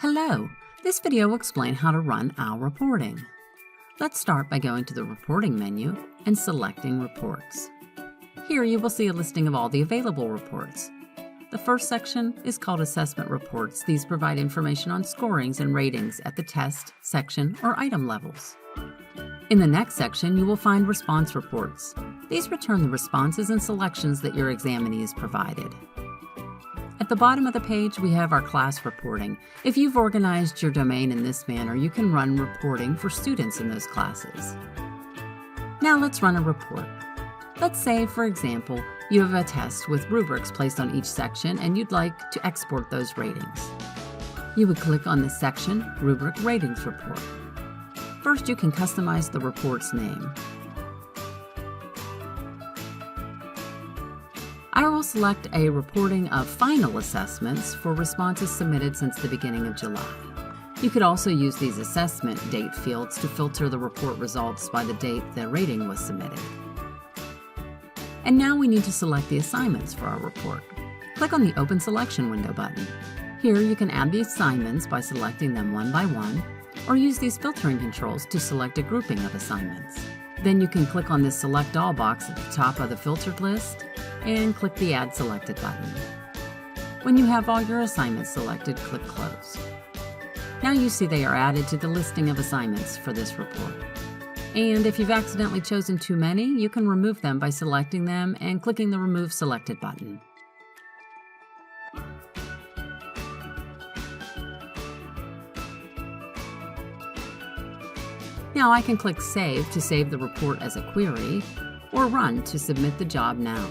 Hello! This video will explain how to run our reporting. Let's start by going to the Reporting menu and selecting Reports. Here you will see a listing of all the available reports. The first section is called Assessment Reports. These provide information on scorings and ratings at the test, section, or item levels. In the next section, you will find Response Reports. These return the responses and selections that your examinee has provided. At the bottom of the page, we have our class reporting. If you've organized your domain in this manner, you can run reporting for students in those classes. Now let's run a report. Let's say, for example, you have a test with rubrics placed on each section and you'd like to export those ratings. You would click on the section Rubric Ratings Report. First, you can customize the report's name. I will select a reporting of final assessments for responses submitted since the beginning of July. You could also use these assessment date fields to filter the report results by the date the rating was submitted. And now we need to select the assignments for our report. Click on the Open Selection window button. Here you can add the assignments by selecting them one by one, or use these filtering controls to select a grouping of assignments. Then you can click on this Select All box at the top of the filtered list and click the Add Selected button. When you have all your assignments selected, click Close. Now you see they are added to the listing of assignments for this report. And if you've accidentally chosen too many, you can remove them by selecting them and clicking the Remove Selected button. Now I can click Save to save the report as a query, or Run to submit the job now.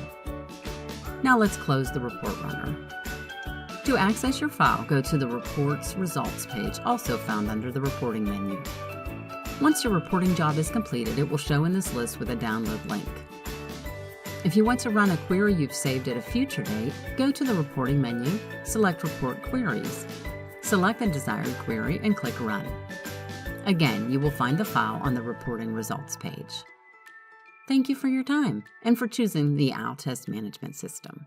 Now let's close the report runner. To access your file, go to the Reports Results page, also found under the Reporting menu. Once your reporting job is completed, it will show in this list with a download link. If you want to run a query you've saved at a future date, go to the Reporting menu, select Report Queries. Select the desired query and click Run. Again, you will find the file on the Reporting Results page. Thank you for your time and for choosing the OWL Test Management System.